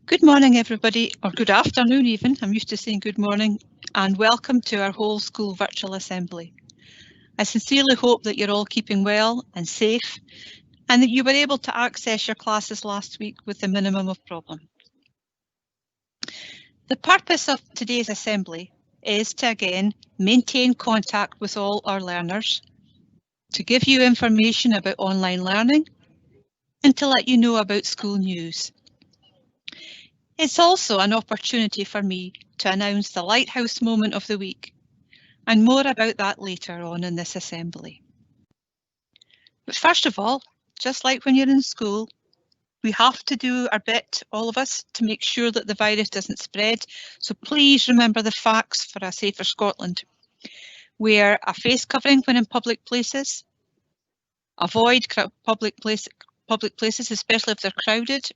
Good morning, everybody, or good afternoon even. I'm used to saying good morning, and welcome to our whole school virtual assembly. I sincerely hope that you're all keeping well and safe, and that you were able to access your classes last week with the minimum of problem. The purpose of today's assembly is to again maintain contact with all our learners, to give you information about online learning, and to let you know about school news. It's also an opportunity for me to announce the Lighthouse moment of the week, and more about that later on in this assembly. But first of all, just like when you're in school, we have to do our bit, all of us, to make sure that the virus doesn't spread. So please remember the facts for a safer Scotland. Wear a face covering when in public places. Avoid public places, especially if they're crowded.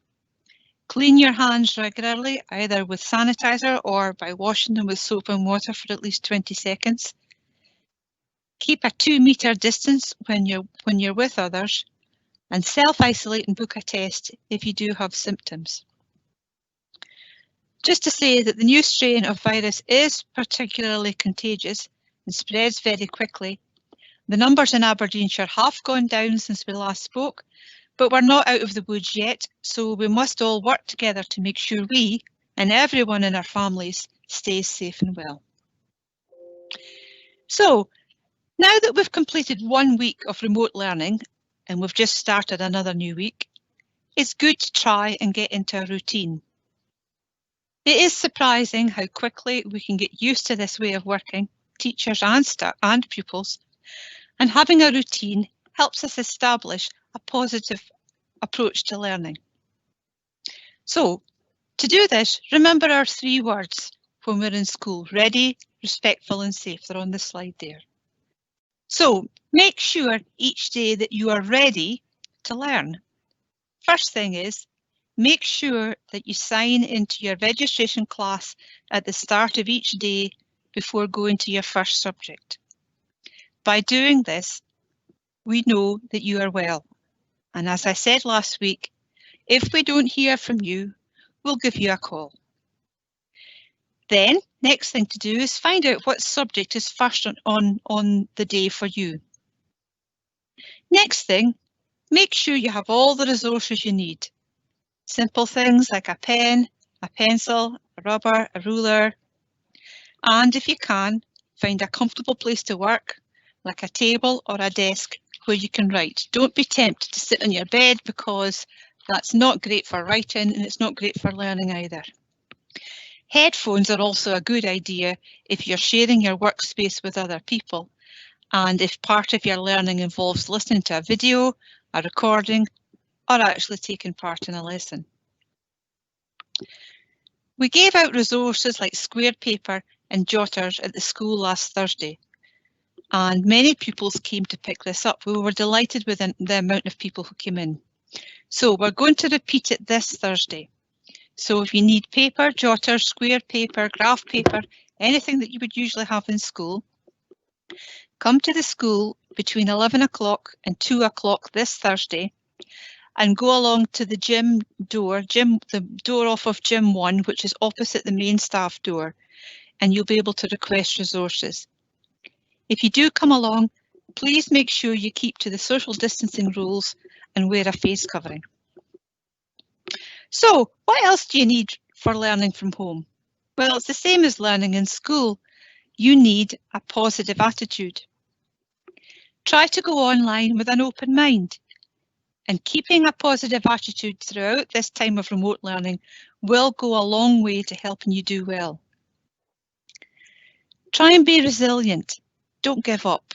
Clean your hands regularly, either with sanitizer or by washing them with soap and water for at least 20 seconds. Keep a 2-metre distance when you're with others, and self-isolate and book a test if you do have symptoms. Just to say that the new strain of virus is particularly contagious and spreads very quickly. The numbers in Aberdeenshire have gone down since we last spoke, but we're not out of the woods yet, so we must all work together to make sure we and everyone in our families stays safe and well. So, now that we've completed 1 week of remote learning and we've just started another new week, it's good to try and get into a routine. It is surprising how quickly we can get used to this way of working, teachers and pupils, and having a routine helps us establish a positive approach to learning. So, to do this, remember our 3 words when we're in school: ready, respectful and safe. They're on the slide there. So, make sure each day that you are ready to learn. First thing is, make sure that you sign into your registration class at the start of each day before going to your first subject. By doing this, we know that you are well. And as I said last week, if we don't hear from you, we'll give you a call. Then, next thing to do is find out what subject is first on the day for you. Next thing, make sure you have all the resources you need. Simple things like a pen, a pencil, a rubber, a ruler. And if you can, find a comfortable place to work, like a table or a desk where you can write. Don't be tempted to sit on your bed, because that's not great for writing and it's not great for learning either. Headphones are also a good idea if you're sharing your workspace with other people, and if part of your learning involves listening to a video, a recording, or actually taking part in a lesson. We gave out resources like square paper and jotters at the school last Thursday, and many pupils came to pick this up. We were delighted with the amount of people who came in. So we're going to repeat it this Thursday. So if you need paper, jotters, square paper, graph paper, anything that you would usually have in school, come to the school between 11 o'clock and 2 o'clock this Thursday, and go along to the gym door, the door off of gym 1, which is opposite the main staff door, and you'll be able to request resources. If you do come along, please make sure you keep to the social distancing rules and wear a face covering. So, what else do you need for learning from home? Well, it's the same as learning in school. You need a positive attitude. Try to go online with an open mind, and keeping a positive attitude throughout this time of remote learning will go a long way to helping you do well. Try and be resilient. Don't give up.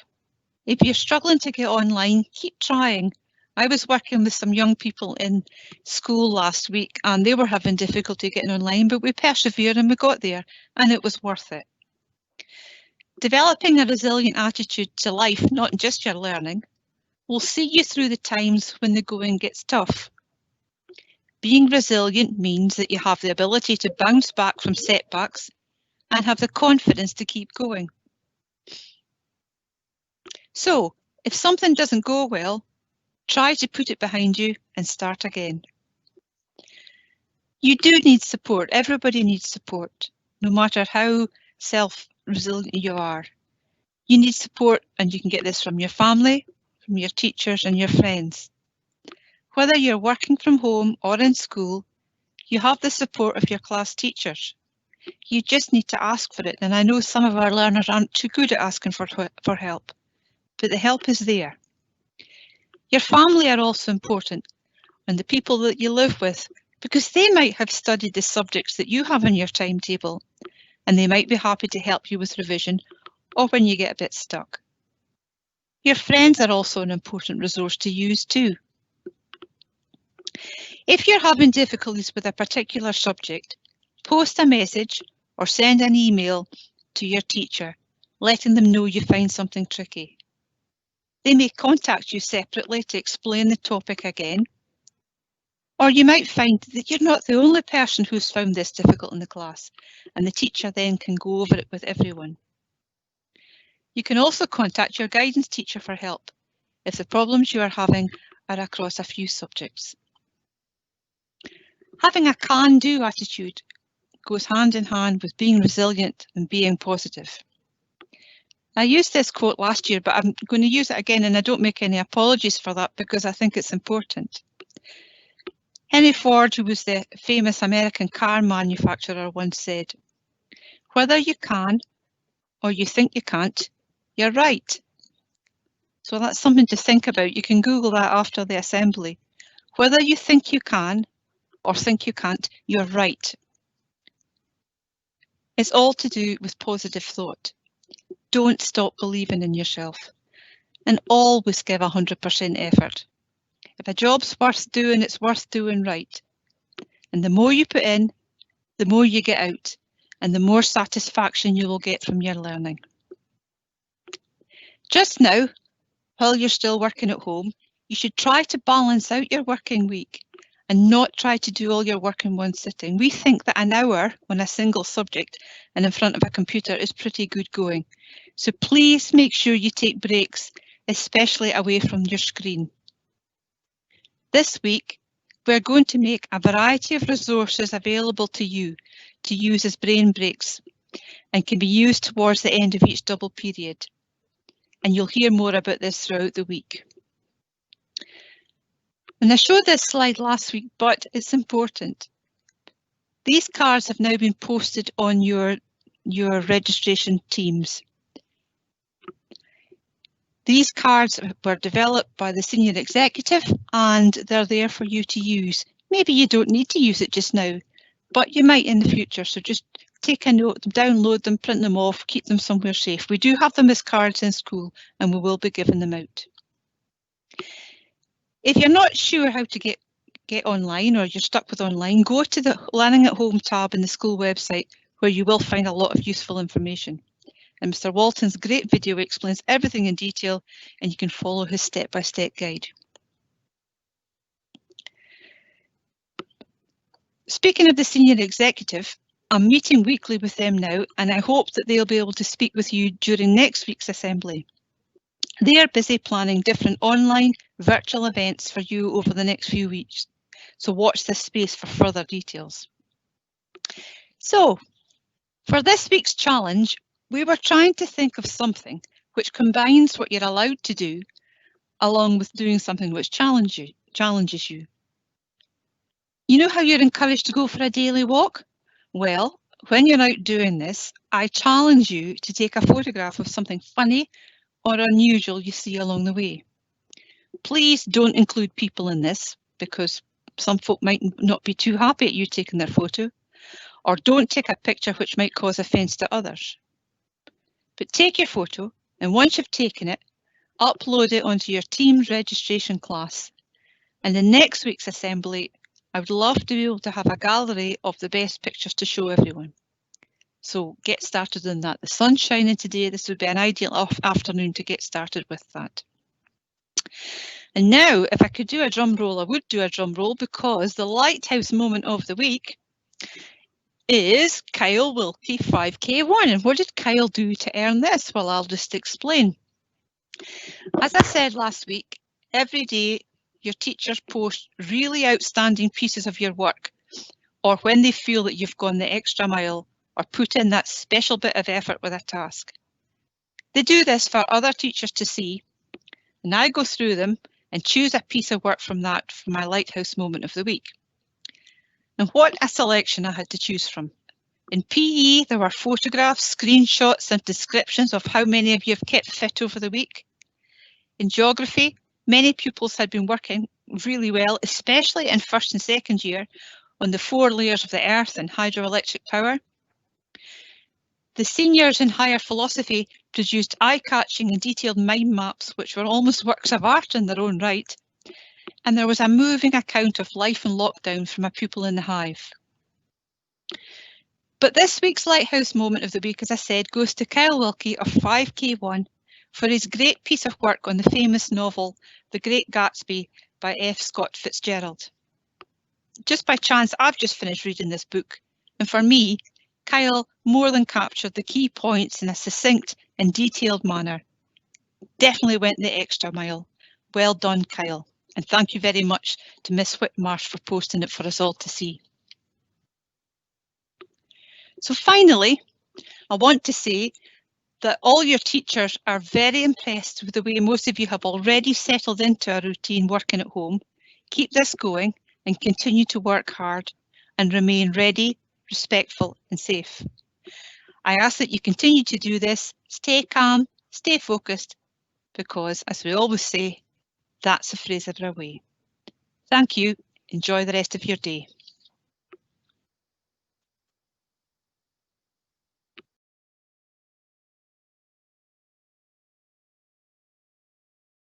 If you're struggling to get online, keep trying. I was working with some young people in school last week and they were having difficulty getting online, but we persevered and we got there and it was worth it. Developing a resilient attitude to life, not just your learning, will see you through the times when the going gets tough. Being resilient means that you have the ability to bounce back from setbacks and have the confidence to keep going. So, if something doesn't go well, try to put it behind you and start again. You do need support. Everybody needs support, no matter how self-resilient you are. You need support, and you can get this from your family, from your teachers and your friends. Whether you're working from home or in school, you have the support of your class teachers. You just need to ask for it, and I know some of our learners aren't too good at asking for help, but the help is there. Your family are also important, and the people that you live with, because they might have studied the subjects that you have in your timetable, and they might be happy to help you with revision or when you get a bit stuck. Your friends are also an important resource to use too. If you're having difficulties with a particular subject, post a message or send an email to your teacher, letting them know you find something tricky. They may contact you separately to explain the topic again, or you might find that you're not the only person who's found this difficult in the class, and the teacher then can go over it with everyone. You can also contact your guidance teacher for help if the problems you are having are across a few subjects. Having a can-do attitude goes hand in hand with being resilient and being positive. I used this quote last year, but I'm going to use it again, and I don't make any apologies for that because I think it's important. Henry Ford, who was the famous American car manufacturer, once said, "Whether you can or you think you can't, you're right." So that's something to think about. You can Google that after the assembly. Whether you think you can or think you can't, you're right. It's all to do with positive thought. Don't stop believing in yourself, and always give 100% effort. If a job's worth doing, it's worth doing right. And the more you put in, the more you get out, and the more satisfaction you will get from your learning. Just now, while you're still working at home, you should try to balance out your working week and not try to do all your work in one sitting. We think that an hour on a single subject and in front of a computer is pretty good going. So please make sure you take breaks, especially away from your screen. This week, we're going to make a variety of resources available to you to use as brain breaks and can be used towards the end of each double period. And you'll hear more about this throughout the week. And I showed this slide last week, but it's important. These cards have now been posted on your registration teams. These cards were developed by the senior executive and they're there for you to use. Maybe you don't need to use it just now, but you might in the future. So just take a note, download them, print them off, keep them somewhere safe. We do have them as cards in school and we will be giving them out. If you're not sure how to get online or you're stuck with online, go to the Learning at Home tab in the school website where you will find a lot of useful information. And Mr. Walton's great video explains everything in detail and you can follow his step-by-step guide. Speaking of the senior executive, I'm meeting weekly with them now and I hope that they'll be able to speak with you during next week's assembly. They are busy planning different online virtual events for you over the next few weeks, so watch this space for further details. So, for this week's challenge, we were trying to think of something which combines what you're allowed to do along with doing something which challenges you. You know how you're encouraged to go for a daily walk? Well, when you're out doing this, I challenge you to take a photograph of something funny or unusual you see along the way. Please don't include people in this because some folk might not be too happy at you taking their photo, or don't take a picture which might cause offence to others. But take your photo, and once you've taken it, upload it onto your team's registration class. And in next week's assembly, I would love to be able to have a gallery of the best pictures to show everyone. So get started on that. The sun's shining today. This would be an ideal afternoon to get started with that. And now, if I could do a drum roll, I would do a drum roll, because the Lighthouse moment of the week is Kyle Wilkie 5K1. And what did Kyle do to earn this? Well, I'll just explain. As I said last week, every day your teachers post really outstanding pieces of your work, or when they feel that you've gone the extra mile or put in that special bit of effort with a task. They do this for other teachers to see, and I go through them and choose a piece of work from that for my Lighthouse moment of the week. And what a selection I had to choose from. In PE, there were photographs, screenshots and descriptions of how many of you have kept fit over the week. In geography, many pupils had been working really well, especially in first and second year, on the 4 layers of the earth and hydroelectric power. The seniors in higher philosophy produced eye-catching and detailed mind maps, which were almost works of art in their own right. And there was a moving account of life in lockdown from a pupil in the Hive. But this week's Lighthouse moment of the week, as I said, goes to Kyle Wilkie of 5K1 for his great piece of work on the famous novel, The Great Gatsby by F. Scott Fitzgerald. Just by chance, I've just finished reading this book, and for me, Kyle more than captured the key points in a succinct and detailed manner. Definitely went the extra mile. Well done, Kyle. And thank you very much to Miss Whitmarsh for posting it for us all to see. So finally, I want to say that all your teachers are very impressed with the way most of you have already settled into a routine working at home. Keep this going and continue to work hard and remain ready, respectful and safe. I ask that you continue to do this, stay calm, stay focused, because as we always say, that's the Fraser way. Thank you. Enjoy the rest of your day.